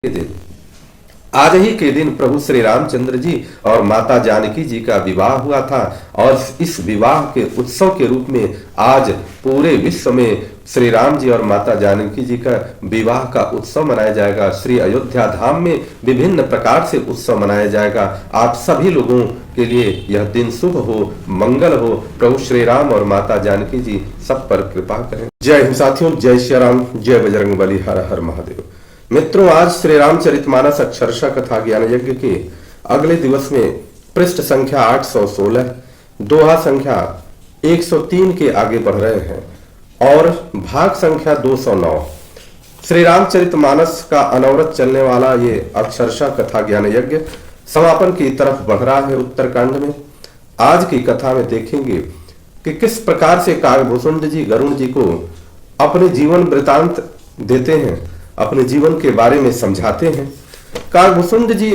के दिन आज ही के दिन प्रभु श्री रामचंद्र जी और माता जानकी जी का विवाह हुआ था और इस विवाह के उत्सव के रूप में आज पूरे विश्व में श्री राम जी और माता जानकी जी का विवाह का उत्सव मनाया जाएगा। श्री अयोध्या धाम में विभिन्न प्रकार से उत्सव मनाया जाएगा। आप सभी लोगों के लिए यह दिन शुभ हो, मंगल हो। प्रभु श्री राम और माता जानकी जी सब पर कृपा करें। जय हिंद साथियों, जय श्री राम, जय बजरंगबली, हर हर महादेव। मित्रों, आज श्री रामचरितमानस अक्षरशः कथा ज्ञान यज्ञ के अगले दिवस में पृष्ठ संख्या 816, दोहा संख्या 103 के आगे बढ़ रहे हैं और भाग संख्या 209 श्री रामचरितमानस का अनवरत चलने वाला ये अक्षरशः कथा ज्ञान यज्ञ समापन की तरफ बढ़ रहा है। उत्तरकांड में आज की कथा में देखेंगे कि किस प्रकार से काकभूषुंड जी गरुड़ जी को अपने जीवन वृतांत देते हैं, अपने जीवन के बारे में समझाते हैं। काकभूषुंड जी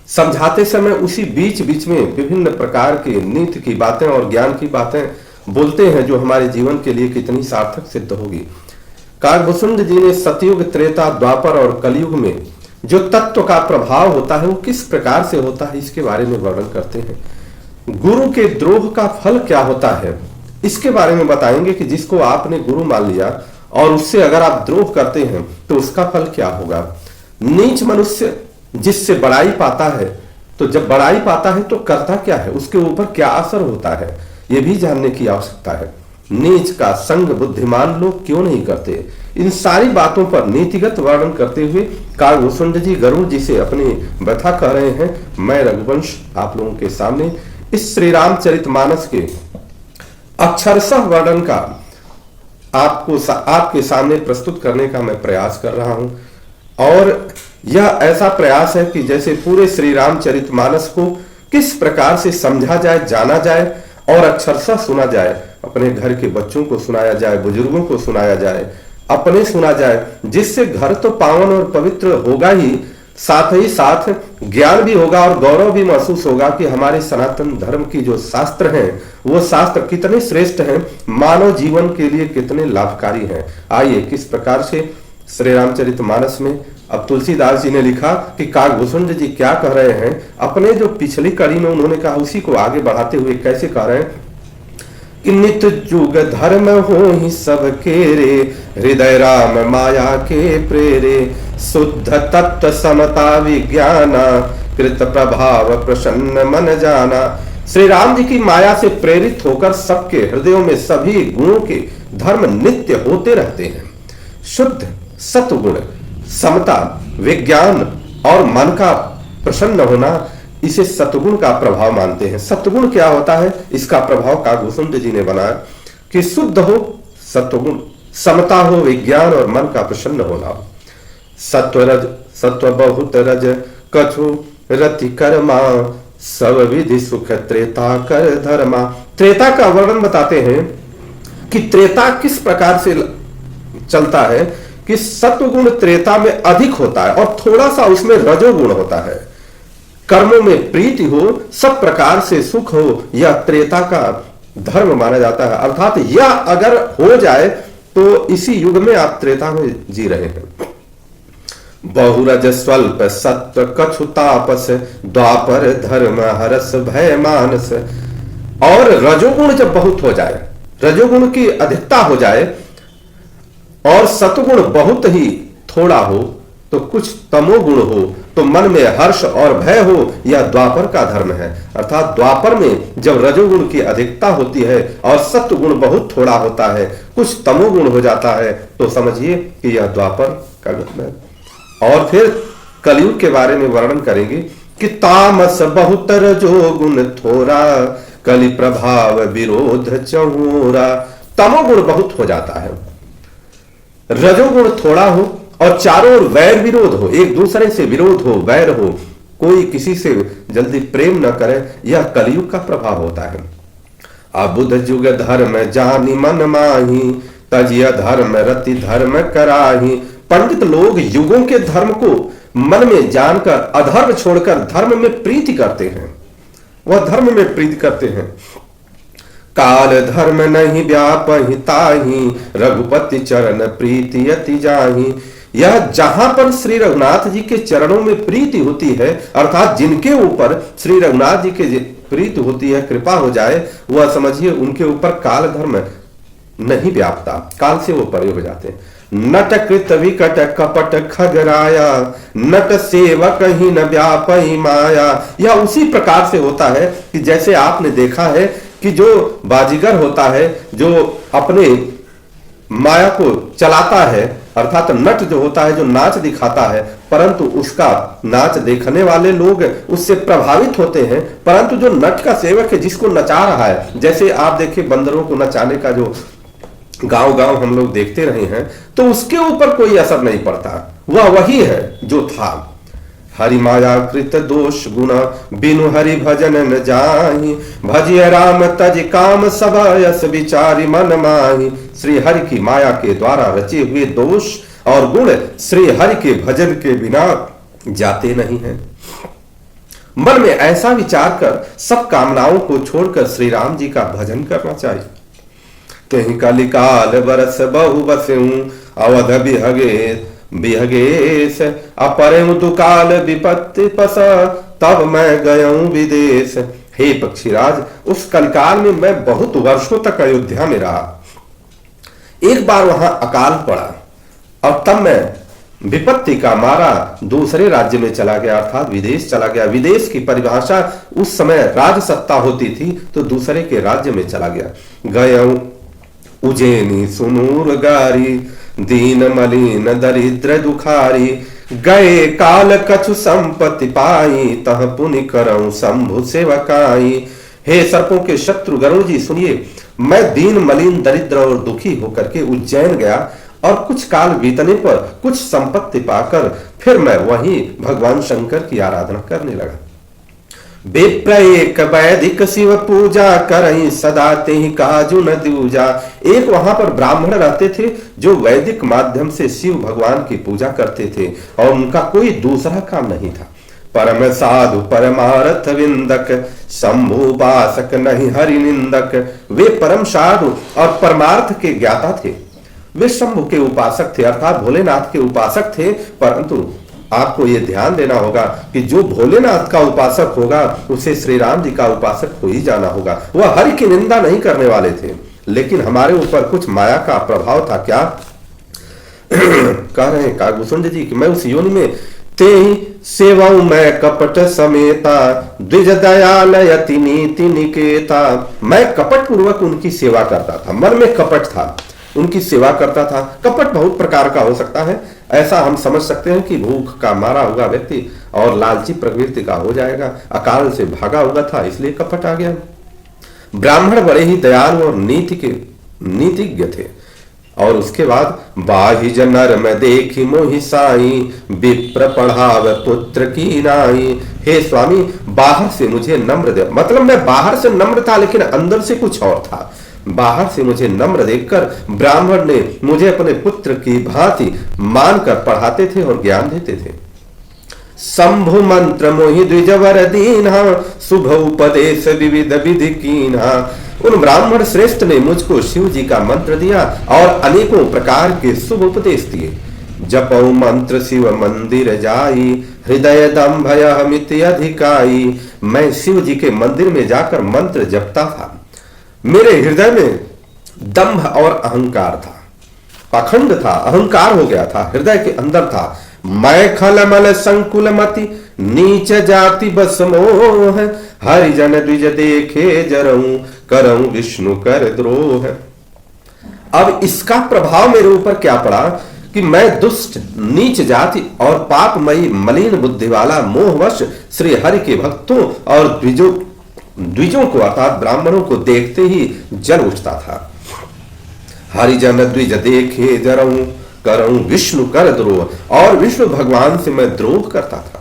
समझाते समय उसी बीच बीच में विभिन्न प्रकार के नीति की बातें और ज्ञान की बातें बोलते हैं जो हमारे जीवन के लिए कितनी सार्थक सिद्ध होगी। काकभूषुंड जी ने सतयुग, त्रेता, द्वापर और कलयुग में जो तत्व का प्रभाव होता है वो किस प्रकार से होता है इसके बारे में वर्णन करते हैं। गुरु के द्रोह का फल क्या होता है इसके बारे में बताएंगे कि जिसको आपने गुरु मान लिया और उससे अगर आप द्रोह करते हैं तो उसका फल क्या होगा। नीच मनुष्य जिससे बड़ाई पाता है तो जब बड़ाई पाता है तो करता क्या है, उसके ऊपर क्या असर होता है, यह भी जानने की आवश्यकता है। नीच का संग बुद्धिमान लोग क्यों नहीं करते, इन सारी बातों पर नीतिगत वर्णन करते हुए काकभूषुंड जी गरुड़ जी से अपनी व्यथा कह रहे हैं। मैं रघुवंश आप लोगों के सामने इस श्री रामचरितमानस के अक्षरशः वर्णन का आपके सामने प्रस्तुत करने का मैं प्रयास कर रहा हूं और यह ऐसा प्रयास है कि जैसे पूरे श्री रामचरितमानस को किस प्रकार से समझा जाए, जाना जाए और अक्षरशः सुना जाए। अपने घर के बच्चों को सुनाया जाए, बुजुर्गों को सुनाया जाए, अपने सुना जाए, जिससे घर तो पावन और पवित्र होगा ही साथ ज्ञान भी होगा और गौरव भी महसूस होगा कि हमारे सनातन धर्म की जो शास्त्र हैं वो शास्त्र कितने श्रेष्ठ हैं, मानव जीवन के लिए कितने लाभकारी हैं। आइए किस प्रकार से श्री रामचरितमानस में अब तुलसीदास जी ने लिखा कि काकभूषुंड जी क्या कह रहे हैं। अपने जो पिछली कड़ी में उन्होंने कहा उसी को आगे बढ़ाते हुए कैसे कह रहे हैं कि नित जुग धर्म हो ही सबके रे, हृदय राम माया के प्रेरे, शुद्ध तत्व समता विज्ञाना, कृत प्रभाव प्रसन्न मन जाना। श्री राम जी की माया से प्रेरित होकर सबके हृदयों में सभी गुणों के धर्म नित्य होते रहते हैं। शुद्ध सत्वगुण, समता, विज्ञान और मन का प्रसन्न होना, इसे सत्वगुण का प्रभाव मानते हैं। सत्वगुण क्या होता है इसका प्रभाव काकभूषुंड जी ने बनाया कि शुद्ध हो सत्वगुण, समता हो विज्ञान और मन का प्रसन्न होना। सत्वरज सत्व बहुत रज कछु रति कर्मा, सब विधि सुख त्रेता कर धर्मा। त्रेता का वर्णन बताते हैं कि त्रेता किस प्रकार से चलता है कि सत्वगुण त्रेता में अधिक होता है और थोड़ा सा उसमें रजोगुण होता है। कर्मों में प्रीति हो, सब प्रकार से सुख हो, यह त्रेता का धर्म माना जाता है। अर्थात यह अगर हो जाए तो इसी युग में आप त्रेता में जी रहे हैं। बहुरज स्वल्प सत्व कछु तापस, द्वापर धर्म हरस भय मानस। और रजोगुण जब बहुत हो जाए, रजोगुण की अधिकता हो जाए और सत्वगुण बहुत ही थोड़ा हो तो कुछ तमोगुण हो तो मन में हर्ष और भय हो, यह द्वापर का धर्म है। अर्थात द्वापर में जब रजोगुण की अधिकता होती है और सत्वगुण बहुत थोड़ा होता है, कुछ तमोगुण हो जाता है, तो समझिए कि यह द्वापर का धर्म है। और फिर कलयुग के बारे में वर्णन करेंगे कि तामस बहुत रजोगुण थोड़ा, कलि प्रभाव विरोध चहुरा। तमोगुण बहुत हो जाता है, रजोगुण थोड़ा हो और चारों ओर वैर विरोध हो, एक दूसरे से विरोध हो, वैर हो, कोई किसी से जल्दी प्रेम न करे, यह कलयुग का प्रभाव होता है। अबुध जुग धर्म जानी मन माही, तजिया धर्म रति धर्म कराही। पंडित लोग युगों के धर्म को मन में जानकर अधर्म छोड़कर धर्म में प्रीति करते हैं, वह धर्म में प्रीति करते हैं। काल धर्म नहीं व्यापहि ताहि, रघुपति चरण प्रीति अति जाहि। यह जहां पर श्री रघुनाथ जी के चरणों में प्रीति होती है, अर्थात जिनके ऊपर श्री रघुनाथ जी के प्रीति होती है, कृपा हो जाए, वह समझिए उनके ऊपर काल धर्म नहीं व्यापता, काल से वो परे हो जाते हैं। नट कृत विकट कपट खगराया, नट सेवक ही न व्यापई माया। यह उसी प्रकार से होता है कि जैसे आपने देखा है कि जो बाजीगर होता है, जो अपने माया को चलाता है, अर्थात नट जो होता है, जो नाच दिखाता है, परंतु उसका नाच देखने वाले लोग उससे प्रभावित होते हैं, परंतु जो नट का सेवक है, जिसको नचा रहा है, जैसे आप देखिए बंदरों को नचाने का जो गांव गांव हम लोग देखते रहे हैं, तो उसके ऊपर कोई असर नहीं पड़ता, वह वही है जो था। हरि माया कृत दोष गुण बिनु हरि भजन न जाहि, भजिय राम तज काम सब यस विचारी मन माहि। श्री हरि की माया के द्वारा रचे हुए दोष और गुण श्री हरि के भजन के बिना जाते नहीं हैं। मन में ऐसा विचार कर सब कामनाओं को छोड़कर श्री राम जी का भजन करना चाहिए। कहीं कलिकाल बरस बहु बसऊं, अवध बिहगेश अपरहु दुकाल विपत्ति पस, तब मैं गयऊं विदेश। हे पक्षीराज, उस कलिकाल में मैं बहुत वर्षों तक अयोध्या में रहा। एक बार वहां अकाल पड़ा और तब मैं विपत्ति का मारा दूसरे राज्य में चला गया, अर्थात विदेश चला गया। विदेश की परिभाषा उस समय राज सत्ता होती थी, तो दूसरे के राज्य में चला गया। गयऊं उज्जैनी सुनूर गारी, दीन मलिन दरिद्र दुखारी, गए काल कछु संपत्ति पाई, तह पुनि करऊं शंभु सेवकाई। हे सर्पों के शत्रु गरुड़ जी, सुनिए, मैं दीन मलिन दरिद्र और दुखी होकर के उज्जैन गया और कुछ काल बीतने पर कुछ संपत्ति पाकर फिर मैं वहीं भगवान शंकर की आराधना करने लगा। बेप्रएक वैदिक शिव पूजा करई, सदा तेहि काजु न दूजा। एक वहां पर ब्राह्मण रहते थे जो वैदिक माध्यम से शिव भगवान की पूजा करते थे और उनका कोई दूसरा काम नहीं था। परम साधु परमार्थ विंदक, शंभु बासक नहीं हरि निंदक। वे परम साधु और परमार्थ के ज्ञाता थे, वे शंभु के उपासक थे, अर्थात भोलेनाथ के उपासक थे। परंतु आपको यह ध्यान देना होगा कि जो भोलेनाथ का उपासक होगा उसे श्री राम जी का उपासक हो ही जाना होगा। वह हरि की निंदा नहीं करने वाले थे, लेकिन हमारे ऊपर कुछ माया का प्रभाव था। क्या कह रहे हैं कागभूषण जी कि मैं उस योनि में ते सेवाऊं मैं कपट समेता, द्विज दयाल यति नीति निकेता। मैं कपट पूर्वक उनकी सेवा करता था, मन में कपट था, उनकी सेवा करता था। कपट बहुत प्रकार का हो सकता है, ऐसा हम समझ सकते हैं कि भूख का मारा हुआ व्यक्ति और लालची प्रवृत्ति का हो जाएगा, अकाल से भागा हुआ था इसलिए कपट आ गया। ब्राह्मण बड़े ही दयालु और नीतिज्ञ थे। और उसके बाद बाहि जनर में देखी मोहि साई, विप्र पढ़ाव पुत्र की नाई। हे स्वामी, बाहर से मुझे नम्र दे, मतलब मैं बाहर से नम्र था लेकिन अंदर से कुछ और था। बाहर से मुझे नम्र देखकर ब्राह्मण ने मुझे अपने पुत्र की भांति मानकर पढ़ाते थे और ज्ञान देते थे। शंभु मंत्र मोहि द्विजवर दीन्हा, शुभ उपदेश विविध विधि कीन्हा। उन ब्राह्मण श्रेष्ठ ने मुझको शिव जी का मंत्र दिया और अनेकों प्रकार के शुभ उपदेश दिए। जपौ मंत्र शिव मंदिर जाई, हृदय दम्भय मिति अधिकाई। मैं शिव जी के मंदिर में जाकर मंत्र जपता था। मेरे हृदय में दंभ और अहंकार था, पाखंड था, अहंकार हो गया था, हृदय के अंदर था। मैं खलमल संकुल मति, नीच जाति बस मोह। हरिजन द्विज देखे जरऊं, करऊं विष्णु कर द्रोह। अब इसका प्रभाव मेरे ऊपर क्या पड़ा कि मैं दुष्ट, नीच जाति और पापमयी मलिन बुद्धि वाला मोहवश श्री हरि के भक्तों और द्विजों को अर्थात ब्राह्मणों को देखते ही जल उठता था। हरिजन द्विज देखे जरऊं, करऊं विष्णु कर द्रोह। और विष्णु भगवान से मैं द्रोह करता था।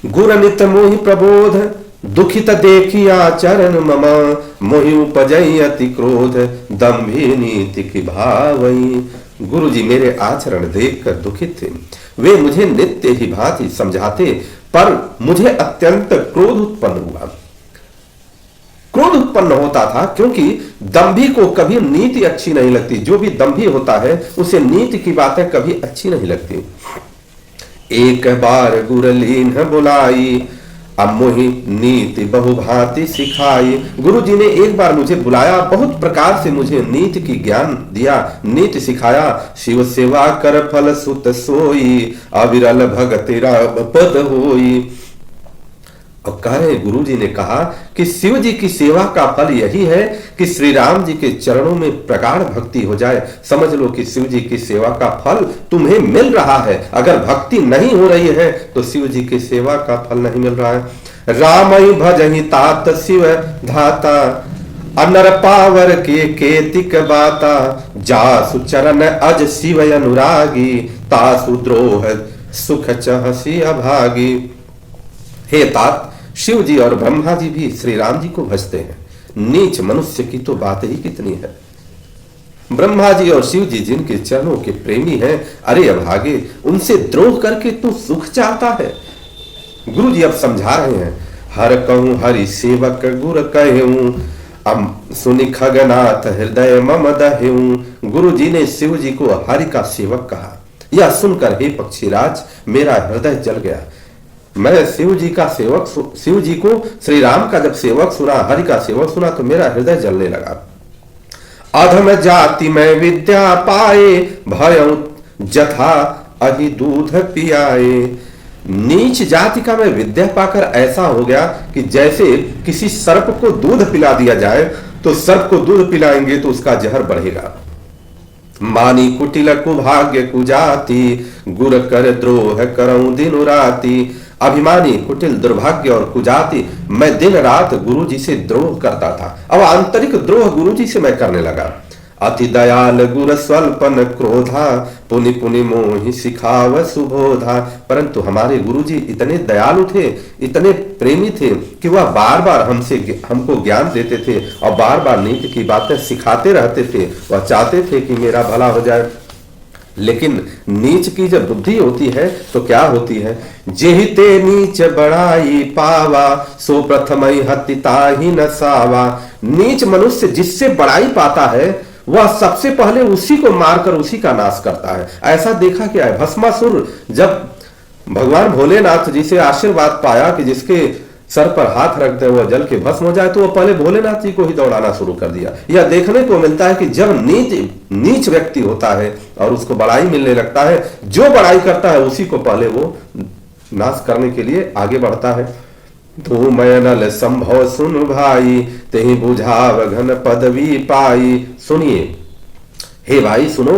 गुर नित मोहि प्रबोध, दुखित देखी आचरण मम। मोहि उपजई अति क्रोध, दंभी नीति की भावई। गुरु जी मेरे आचरण देखकर दुखित थे। वे मुझे नित्य ही भांति समझाते, पर मुझे अत्यंत क्रोध उत्पन्न हुआ। क्रोध उत्पन्न होता था, क्योंकि दंभी को कभी नीति अच्छी नहीं लगती। जो भी दंभी होता है उसे नीति की बातें कभी अच्छी नहीं लगती। एक बार गुरलीन बुलाई, अब मोहि नीति बहुभांति सिखाई। गुरु जी ने एक बार मुझे बुलाया, बहुत प्रकार से मुझे नीति की ज्ञान दिया, नीति सिखाया। शिव सेवा कर फल सुत सोई, अविरल भगति पद होई। अब कह रहे गुरु जी ने कहा कि शिव जी की सेवा का फल यही है कि श्री राम जी के चरणों में प्रगाढ़ भक्ति हो जाए। समझ लो कि शिव जी की सेवा का फल तुम्हें मिल रहा है। अगर भक्ति नहीं हो रही है तो शिव जी की सेवा का फल नहीं मिल रहा है। रामई भजहि तात शिव धाता, अनर पावर के केतिक बाता। जासु चरण अज शिव अनुरागी, तासु द्रोह सुख चहसी अभागी। हे तात, शिव जी और ब्रह्मा जी भी श्री राम जी को भजते हैं। नीच मनुष्य की तो बात ही कितनी है। ब्रह्मा जी और शिव जी जिनके चरणों के प्रेमी हैं, अरे अभागे, उनसे द्रोह करके तू सुख चाहता है। गुरु जी अब समझा रहे हैं, हर कहूं हरि सेवक गुर कहूं, अब सुनि खगनाथ हृदय मम दहेऊं। गुरु जी ने शिव जी को हरि का सेवक कहा। यह सुनकर हे पक्षीराज, मेरा हृदय जल गया। मैं शिव जी का सेवक, शिव जी को श्री राम का जब सेवक सुना, हरि का सेवक सुना, तो मेरा हृदय जलने लगा। अधम जाति में विद्या पाए, भय जथा अहि दूध पियाए। नीच जाति का मैं विद्या पाकर ऐसा हो गया कि जैसे किसी सर्प को दूध पिला दिया जाए, तो सर्प को दूध पिलाएंगे तो उसका जहर बढ़ेगा। मानी कुटिल कुभाग्य कुजाति, गुर कर द्रोह करऊं दिन राति। अभिमानी, कुटिल, दुर्भाग्य और कुजाति, मैं दिन रात गुरु जी से द्रोह करता था। अब आंतरिक द्रोह गुरु जी से मैं करने लगा। अति दयाल गुर स्वल्पन क्रोधा, पुनि पुनि मोहि सिखाव सुबोधा। परंतु हमारे गुरु जी इतने दयालु थे, इतने प्रेमी थे कि वह बार बार हमको ज्ञान देते थे और बार बार नीति की बातें सिखाते रहते थे। वह चाहते थे कि मेरा भला हो जाए। लेकिन नीच की जब बुद्धि होती है तो क्या होती है, जेहिते नीच बड़ाई पावा, सो प्रथमई हति ताहि न सावा। नीच मनुष्य जिससे बड़ाई पाता है वह सबसे पहले उसी को मारकर उसी का नाश करता है। ऐसा देखा क्या है, भस्मासुर जब भगवान भोलेनाथ जी से आशीर्वाद पाया कि जिसके सर पर हाथ रख दे वह जल के भस्म हो जाए, तो वह पहले भोलेनाथ जी को ही दौड़ाना शुरू कर दिया। यह देखने को मिलता है कि जब नीच व्यक्ति होता है और उसको बड़ाई मिलने लगता है, जो बड़ाई करता है उसी को पहले वो नाश करने के लिए आगे बढ़ता है। धूमयनल संभव सुन भाई, तेहि बुझाव घन पदवी पाई। सुनिए हे भाई, सुनो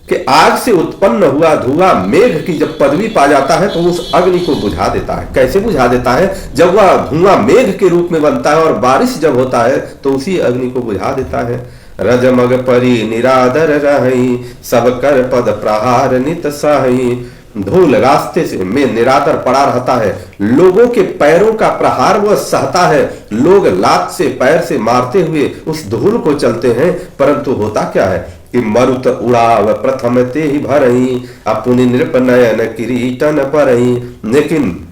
कि आग से उत्पन्न हुआ धुआं मेघ की जब पदवी पा जाता है तो उस अग्नि को बुझा देता है। कैसे बुझा देता है? जब वह धुआं मेघ के रूप में बनता है और बारिश जब होता है तो उसी अग्नि को बुझा देता है। रजमग परी निरादर रही, सब कर पद प्रहार नित सही। धूल रास्ते से में निरादर पड़ा रहता है, लोगों के पैरों का प्रहार वह सहता है। लोग लात से पैर से मारते हुए उस धूल को चलते हैं, परंतु होता क्या है कि मरुत उड़ाव प्रथम ते ही भरही, अपुनि नृप नयन किरीटन परही। लेकिन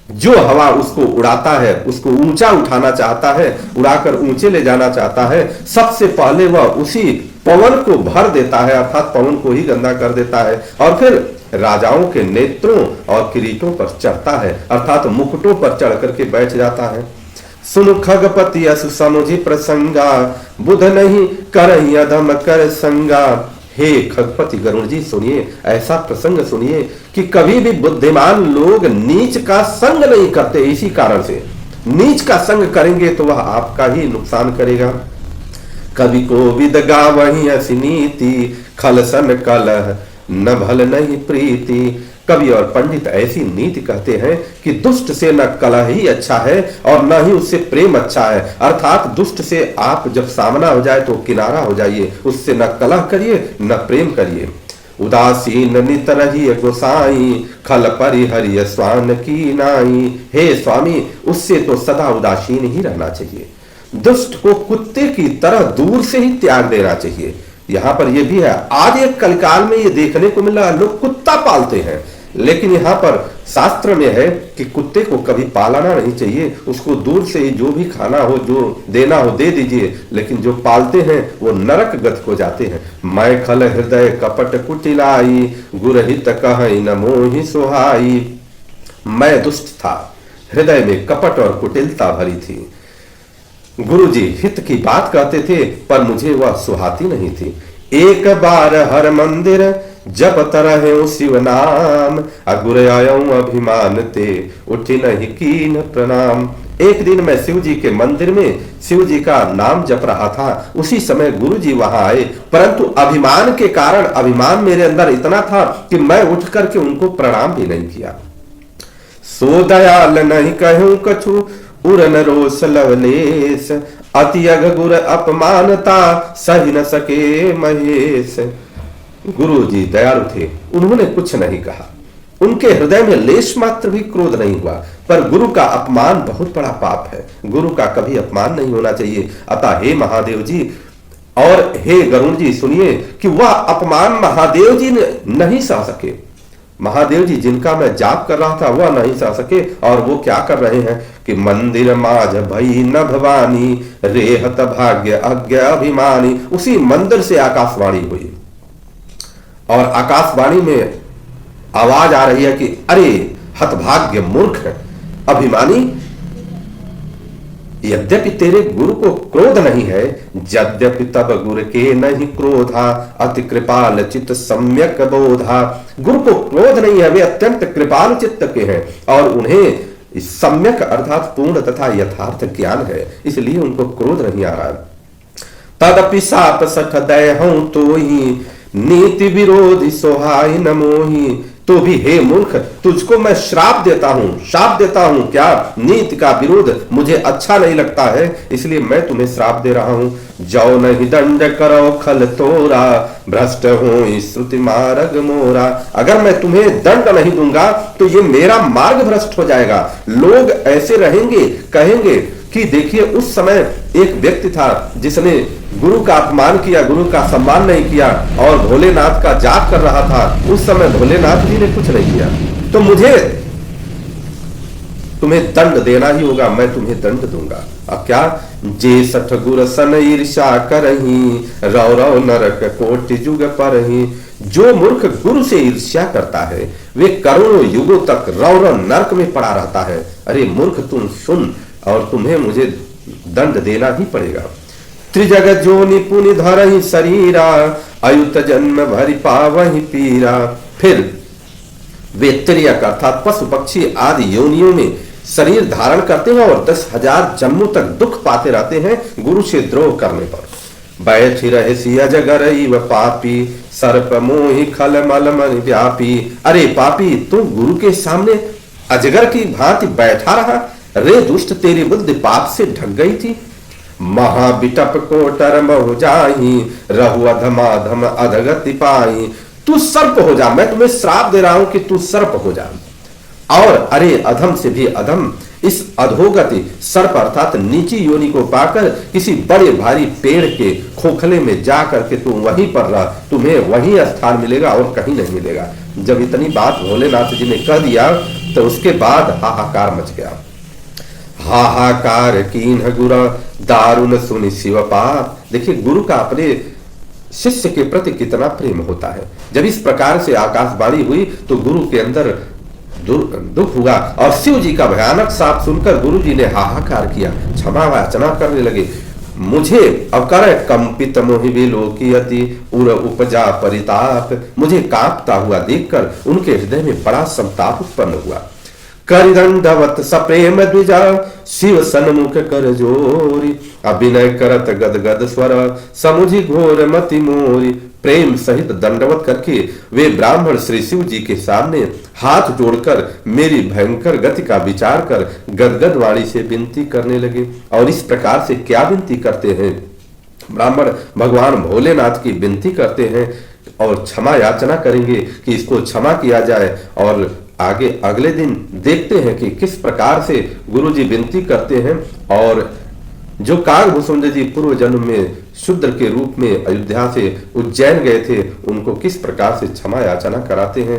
जो हवा उसको उड़ाता है, उसको ऊंचा उठाना चाहता है, उड़ाकर ऊंचे ले जाना चाहता है, सबसे पहले वह उसी पवन को भर देता है, अर्थात पवन को ही गंदा कर देता है, और फिर राजाओं के नेत्रों और किरीटों पर चढ़ता है, अर्थात मुकुटों पर चढ़ करके बैठ जाता है। सुन खगपति असु समुझि प्रसंगा, बुध नहीं करहि अधम कर संगा। हे खगपति गरुड़ जी, सुनिए, ऐसा प्रसंग सुनिए कि कभी भी बुद्धिमान लोग नीच का संग नहीं करते। इसी कारण से नीच का संग करेंगे तो वह आपका ही नुकसान करेगा। कवि को विद गावहि असी नीति, खलसन कलह न भल नहीं प्रीति। कवि और पंडित ऐसी नीति कहते हैं कि दुष्ट से न कलह ही अच्छा है और न ही उससे प्रेम अच्छा है, अर्थात दुष्ट से आप जब सामना हो जाए तो किनारा हो जाइए, उससे न कलह करिए न प्रेम करिए। उदासीन नित रहिए गोसाई, खल परिहरिय स्वान की नाई। हे स्वामी, उससे तो सदा उदासीन ही रहना चाहिए, दुष्ट को कुत्ते की तरह दूर से ही त्याग देना चाहिए। यहाँ पर यह भी है, आज एक कलकाल में ये देखने को मिल रहा है, लोग कुत्ता पालते हैं। लेकिन यहाँ पर शास्त्र में है कि कुत्ते को कभी पालना नहीं चाहिए, उसको दूर से ही जो भी खाना हो, जो देना हो दे दीजिए, लेकिन जो पालते हैं वो नरक गत को जाते हैं। मैं खल हृदय कपट कुटिलाई, गुरहित कहि न मोहि सुहाई। मैं दुष्ट था, हृदय में कपट और कुटिलता भरी थी। गुरुजी हित की बात कहते थे पर मुझे वह सुहाती नहीं थी। एक बार हर मंदिर जब तरह शिव नाम, अगुर आयऊं अभिमान ते उठी नहीं कीन प्रणाम। एक दिन मैं शिव जी के मंदिर में शिव जी का नाम जप रहा था, उसी समय गुरु जी वहां आए, परंतु अभिमान के कारण, अभिमान मेरे अंदर इतना था कि मैं उठ करके उनको प्रणाम भी नहीं किया। सो दयाल नहीं कहूं कछु उरन रोष लवलेश, अति अघगुर अपमानता सही न सके महेश। गुरु जी दयालु थे, उन्होंने कुछ नहीं कहा, उनके हृदय में लेश मात्र भी क्रोध नहीं हुआ। पर गुरु का अपमान बहुत बड़ा पाप है, गुरु का कभी अपमान नहीं होना चाहिए। अतः हे महादेव जी और हे गरुण जी, सुनिए कि वह अपमान महादेव जी ने नहीं सह सके। महादेव जी जिनका मैं जाप कर रहा था वह नहीं सह सके, और वो क्या कर रहे हैं कि मंदिर माज भई न भवानी, रेहत भाग्य अज्ञ अभिमानी। उसी मंदिर से आकाशवाणी हुई और आकाशवाणी में आवाज आ रही है कि अरे हतभाग्य मूर्ख अभिमानी, यद्यपि तेरे गुरु को क्रोध नहीं है, यद्यपि तब गुरु के नहीं क्रोधा, अति कृपाल चित्त सम्यक बोधा। गुरु को क्रोध नहीं है, वे अत्यंत कृपाल चित्त के हैं और उन्हें सम्यक अर्थात पूर्ण तथा यथार्थ ज्ञान है, इसलिए उनको क्रोध नहीं आ रहा। तदपि साप सठ दय हूं तो ही, नीति विरोधी सोहाई न मोही। तो भी हे मूर्ख, तुझको मैं श्राप देता हूं, शाप देता हूं, क्या नीति का विरोध मुझे अच्छा नहीं लगता है, इसलिए मैं तुम्हें श्राप दे रहा हूं। जाओ नहीं दंड करो खल तोरा, भ्रष्ट हो श्रुति मार्ग मोरा। अगर मैं तुम्हें दंड नहीं दूंगा तो ये मेरा मार्ग भ्रष्ट हो जाएगा। लोग ऐसे रहेंगे, कहेंगे कि देखिए उस समय एक व्यक्ति था जिसने गुरु का अपमान किया, गुरु का सम्मान नहीं किया और भोलेनाथ का जाप कर रहा था। उस समय भोलेनाथ जी ने कुछ नहीं किया, तो मुझे तुम्हें दंड देना ही होगा, मैं तुम्हें दंड दूंगा। अब क्या, जे सठ गुर सन ईर्षा करही, रौ रौ नरक कोटि जुग परही। जो मूर्ख गुरु से ईर्ष्या करता है वे करोड़ों युगों तक रौ रौ नरक में पड़ा रहता है। अरे मूर्ख तुम सुन, और तुम्हें मुझे दंड देना ही पड़ेगा। त्रिजगत जो निपुनि धरहि शरीरा, अयुत जन्म भरि पावहि पीरा। फिर वे त्रियक अर्थात पशु पक्षी आदि योनियों में शरीर धारण करते हैं और 10,000 जन्मों तक दुख पाते रहते हैं गुरु से द्रोह करने पर। बैठी रहे सी अजगर व पापी, सर्प मोहि खल मल मन व्यापी। अरे पापी, तू गुरु के सामने अजगर की भांति बैठा रहा। रे दुष्ट, तेरी बुद्धि पाप से ढक गई थी। महाबिटप कोटर महु जाही, रहु अधमाधम अधगति पाई। तू सर्प हो जा, मैं तुम्हें श्राप दे रहा हूं कि तू सर्प हो जा। और अरे अधम से भी अधम, इस अधोगति सर्प अर्थात नीची योनि को पाकर किसी बड़े भारी पेड़ के खोखले में जा करके तू वहीं पर रह, तुम्हें वहीं स्थान मिलेगा और कहीं नहीं मिलेगा। जब इतनी बात भोलेनाथ जी ने कह दिया तो उसके बाद हाहाकार मच गया। हाहाकार कीन गुरु दारुण सुनि शिव पाप। देखिए गुरु का अपने शिष्य के प्रति कितना प्रेम होता है। जब इस प्रकार से आकाशवाणी हुई तो गुरु के अंदर दुख हुआ और शिव जी का भयानक शाप सुनकर गुरु जी ने हाहाकार किया, क्षमा याचना करने लगे। मुझे अकर कंपित मोहि विलोकियति उर उपजा परिताप। मुझे कांपता हुआ देखकर उनके हृदय में बड़ा संताप उत्पन्न हुआ। करिदंडवत सप्रेम द्विजा, शिव सन्मुख कर जोरी। अभिनय करत गद गद स्वर, समुझी घोर मति मोरी। प्रेम सहित दंडवत करके वे ब्राह्मण श्री शिव जी के सामने हाथ जोड़कर मेरी भयंकर गति का विचार कर गदगद वाणी से विनती करने लगे। और इस प्रकार से क्या विनती करते हैं, ब्राह्मण भगवान भोलेनाथ की विनती करते हैं और क्षमा याचना करेंगे कि इसको क्षमा किया जाए। और आगे अगले दिन देखते हैं कि किस प्रकार से गुरु जी विनती करते हैं और जो कागभूषुंड जी पूर्व जन्म में शूद्र के रूप में अयोध्या से उज्जैन गए थे उनको किस प्रकार से क्षमा याचना कराते हैं।